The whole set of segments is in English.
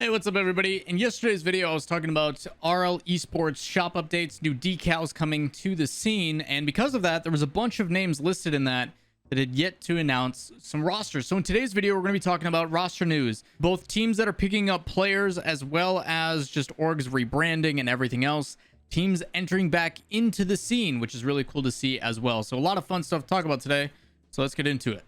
Hey, what's up everybody? In yesterday's video I was talking about RL esports shop updates, new decals coming to the scene, and because of that there was a bunch of names listed in that had yet to announce some rosters. So in today's video we're going to be talking about roster news, both teams that are picking up players as well as just orgs rebranding and everything else, teams entering back into the scene, which is really cool to see as well. So a lot of fun stuff to talk about today, so let's get into it.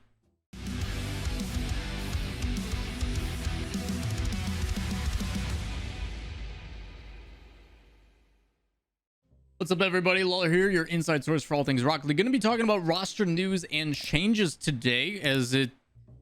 What's up everybody, Lawler here, your inside source for all things Rocket League. Going to be talking about roster news and changes today, as it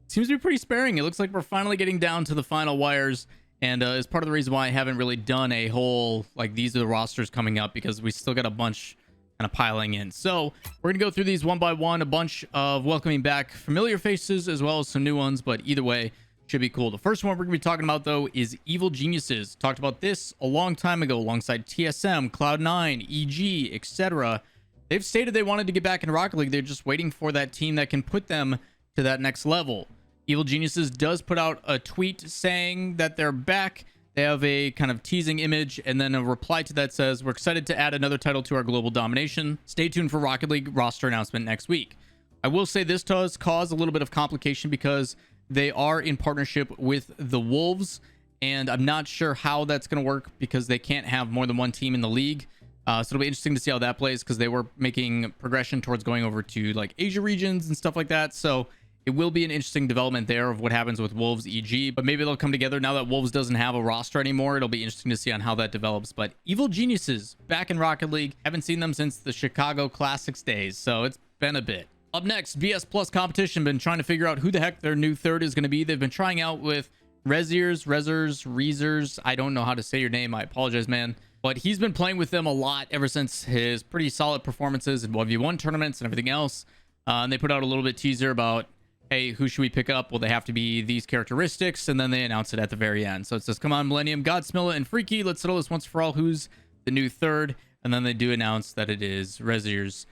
seems to be pretty sparing. It looks like we're finally getting down to the final wires, and is part of the reason why I haven't really done a whole, like, these are the rosters coming up, because we still got a bunch kind of piling in. So we're going to go through these one by one, a bunch of welcoming back familiar faces as well as some new ones, but either way, should be cool. The first one we're going to be talking about, though, is Evil Geniuses. Talked about this a long time ago alongside TSM, Cloud9, EG, etc. They've stated they wanted to get back in Rocket League. They're just waiting for that team that can put them to that next level. Evil Geniuses does put out a tweet saying that they're back. They have a kind of teasing image, and then a reply to that says, "We're excited to add another title to our global domination. Stay tuned for Rocket League roster announcement next week." I will say this does cause a little bit of complication because they are in partnership with the Wolves, and I'm not sure how that's going to work because they can't have more than one team in the league. So it'll be interesting to see how that plays, because they were making progression towards going over to like Asia regions and stuff like that. So it will be an interesting development there of what happens with Wolves EG, but maybe they'll come together now that Wolves doesn't have a roster anymore. It'll be interesting to see on how that develops. But Evil Geniuses back in Rocket League. Haven't seen them since the Chicago Classics days, so it's been a bit. Up next, BS Plus Competition been trying to figure out who the heck their new third is going to be. They've been trying out with Reezers. I don't know how to say your name. I apologize, man. But he's been playing with them a lot ever since his pretty solid performances in 1v1 tournaments and everything else. And they put out a little bit teaser about, hey, who should we pick up? Well, they have to be these characteristics. And then they announce it at the very end. So it says, come on, Millennium, Godsmilla, and Freaky. Let's settle this once for all. Who's the new third? And then they do announce that it is Reezers.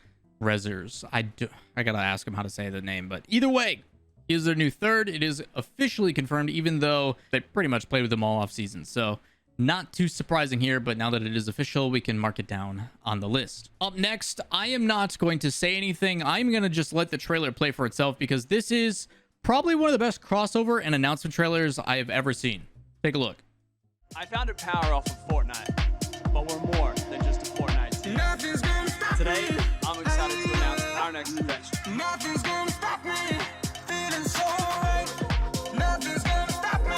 I gotta ask him how to say the name, but either way, he is their new third. It is officially confirmed, even though they pretty much played with them all off season. So not too surprising here, but now that it is official, we can mark it down on the list. Up next, I am not going to say anything. I'm gonna just let the trailer play for itself, because this is probably one of the best crossover and announcement trailers I have ever seen. Take a look. I founded Power off of Fortnite, but we're more than just a Fortnite team. Today, I'm excited to announce our next adventure. Nothing's gonna stop me, feeling so right. Nothing's gonna stop me,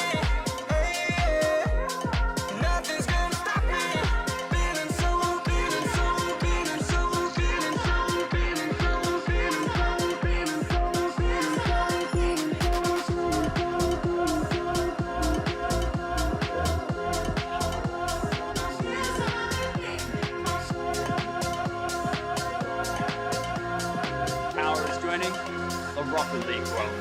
hey, yeah. Nothing's gonna stop me, feeling so, feeling so, feeling so, feeling so, feeling so, feeling so, feeling so, feeling Power is joining the Rocket League world.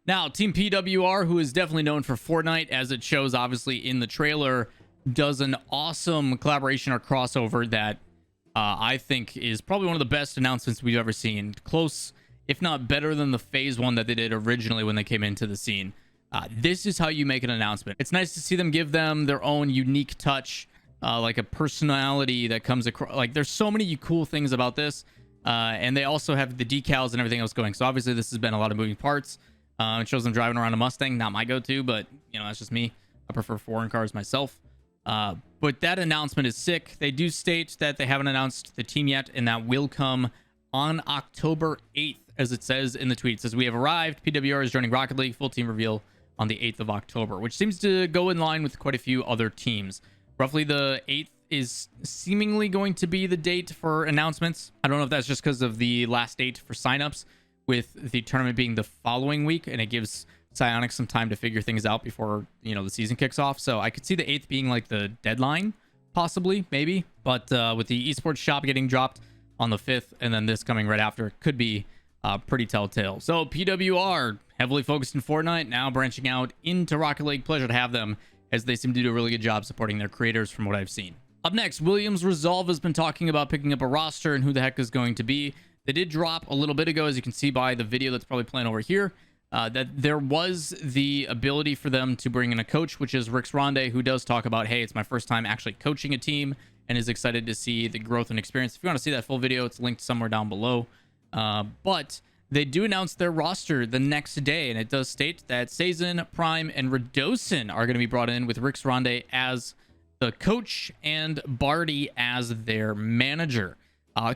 Now, Team PWR, who is definitely known for Fortnite, as it shows obviously in the trailer, does an awesome collaboration or crossover that I think is probably one of the best announcements we've ever seen. Close, if not better than the phase one that they did originally when they came into the scene. This is how you make an announcement. It's nice to see them give them their own unique touch, like a personality that comes across. Like, there's so many cool things about this. And they also have the decals and everything else going. So obviously this has been a lot of moving parts. It shows them driving around a Mustang. Not my go-to, but, you know, that's just me. I prefer foreign cars myself. But that announcement is sick. They do state that they haven't announced the team yet, and that will come on October 8th, as it says in the tweet. It says, "We have arrived. PWR is joining Rocket League. Full team reveal on the 8th of October," which seems to go in line with quite a few other teams. Roughly the 8th is seemingly going to be the date for announcements. I don't know if that's just because of the last date for signups, with the tournament being the following week, and it gives Psyonix some time to figure things out before, you know, the season kicks off. So I could see the 8th being like the deadline, possibly, maybe. But with the esports shop getting dropped on the 5th, and then this coming right after, could be pretty telltale. So PWR, heavily focused in Fortnite, now branching out into Rocket League. Pleasure to have them, as they seem to do a really good job supporting their creators from what I've seen. Up next, Williams Resolve has been talking about picking up a roster and who the heck is going to be. They did drop a little bit ago, as you can see by the video that's probably playing over here, that there was the ability for them to bring in a coach, which is Rix Ronde, who does talk about, hey, it's my first time actually coaching a team, and is excited to see the growth and experience. If you want to see that full video, it's linked somewhere down below. But they do announce their roster the next day, and it does state that Sazin, Prime, and Redosin are going to be brought in, with Rix Ronde as the coach and Barty as their manager.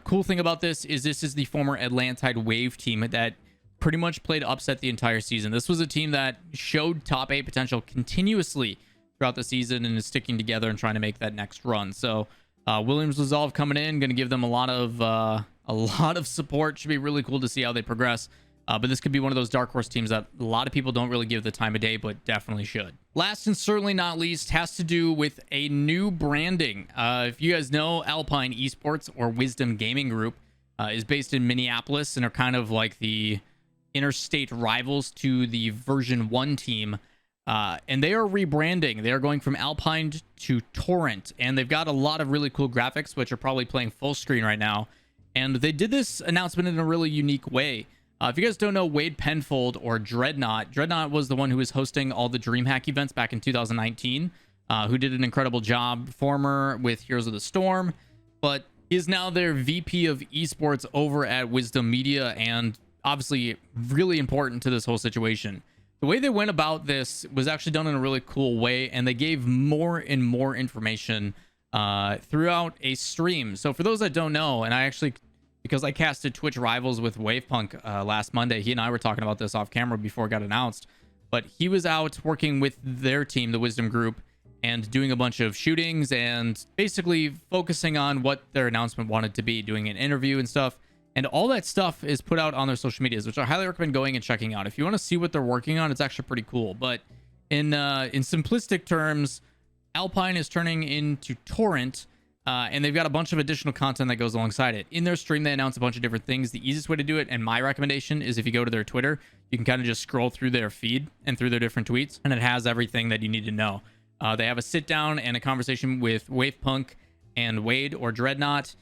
Cool thing about this is the former Atlantide Wave team that pretty much played upset the entire season. This was a team that showed top 8 potential continuously throughout the season and is sticking together and trying to make that next run. So Williams Resolve coming in, going to give them a lot of support. Should be really cool to see how they progress. But this could be one of those dark horse teams that a lot of people don't really give the time of day, but definitely should. Last and certainly not least has to do with a new branding. If you guys know, Alpine Esports, or Wisdom Gaming Group, is based in Minneapolis and are kind of like the interstate rivals to the version 1 team. And they are rebranding. They are going from Alpine to Torrent, and they've got a lot of really cool graphics, which are probably playing full screen right now. And they did this announcement in a really unique way. If you guys don't know Wade Penfold, or Dreadnought was the one who was hosting all the DreamHack events back in 2019, who did an incredible job, former with Heroes of the Storm, but is now their VP of esports over at Wisdom Media, and obviously really important to this whole situation. The way they went about this was actually done in a really cool way, and they gave more and more information throughout a stream. So for those that don't know, and I actually, because I casted Twitch Rivals with Wavepunk last Monday, he and I were talking about this off camera before it got announced, but he was out working with their team, the Wisdom Group, and doing a bunch of shootings and basically focusing on what their announcement wanted to be, doing an interview and stuff. And all that stuff is put out on their social medias, which I highly recommend going and checking out. If you want to see what they're working on, it's actually pretty cool. But in simplistic terms, Alpine is turning into Torrent, and they've got a bunch of additional content that goes alongside it. In their stream, they announce a bunch of different things. The easiest way to do it, and my recommendation, is if you go to their Twitter, you can kind of just scroll through their feed and through their different tweets, and it has everything that you need to know. They have a sit down and a conversation with Wavepunk and Wade, or Dreadnought.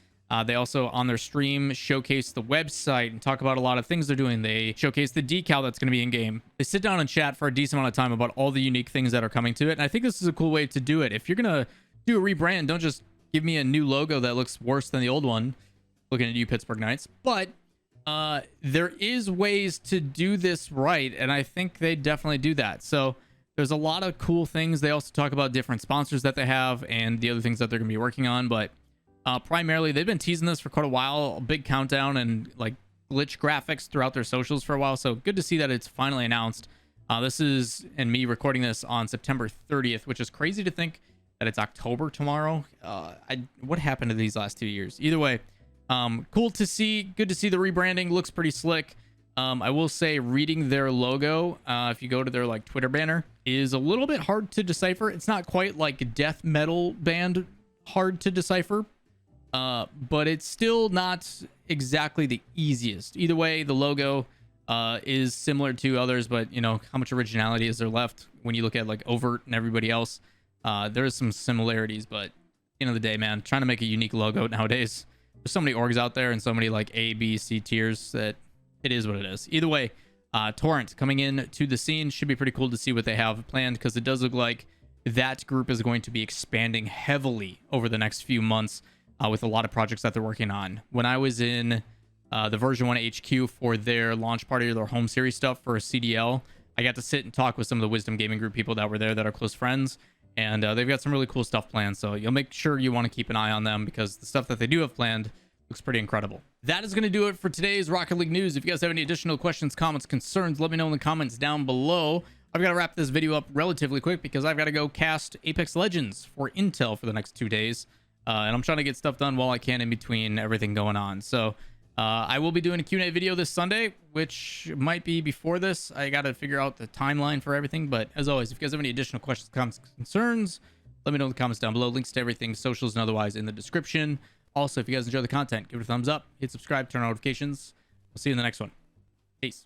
They also, on their stream, showcase the website and talk about a lot of things they're doing. They showcase the decal that's going to be in game. They sit down and chat for a decent amount of time about all the unique things that are coming to it. And I think this is a cool way to do it. If you're going to do a rebrand, don't just give me a new logo that looks worse than the old one. Looking at you, Pittsburgh Knights. But there is ways to do this right, and I think they definitely do that. So there's a lot of cool things. They also talk about different sponsors that they have and the other things that they're going to be working on. But primarily, they've been teasing this for quite a while, a big countdown and like glitch graphics throughout their socials for a while. So good to see that it's finally announced. This is, and me recording this on September 30th, which is crazy to think that it's October tomorrow. What happened to these last 2 years? Either way, cool to see. Good to see the rebranding. Looks pretty slick. I will say, reading their logo, if you go to their like Twitter banner, is a little bit hard to decipher. It's not quite like death metal band hard to decipher. But it's still not exactly the easiest. Either way, the logo is similar to others, but you know, how much originality is there left when you look at like Overt and everybody else? There's some similarities, but at the end of the day, man, trying to make a unique logo nowadays, there's so many orgs out there and so many like A, B, C tiers that it is what it is. Either way, Torrent coming in to the scene should be pretty cool to see what they have planned, because it does look like that group is going to be expanding heavily over the next few months. With a lot of projects that they're working on. When I was in the version 1 HQ for their launch party or their home series stuff for CDL, I got to sit and talk with some of the Wisdom Gaming Group people that were there that are close friends, and they've got some really cool stuff planned. So you'll make sure you want to keep an eye on them, because the stuff that they do have planned looks pretty incredible. That is going to do it for today's Rocket League news. If you guys have any additional questions, comments, concerns, let me know in the comments down below. I've got to wrap this video up relatively quick because I've got to go cast Apex Legends for Intel for the next 2 days. And I'm trying to get stuff done while I can in between everything going on. So I will be doing a Q&A video this Sunday, which might be before this. I got to figure out the timeline for everything. But as always, if you guys have any additional questions, comments, concerns, let me know in the comments down below. Links to everything, socials and otherwise, in the description. Also, if you guys enjoy the content, give it a thumbs up, hit subscribe, turn on notifications. We'll see you in the next one. Peace.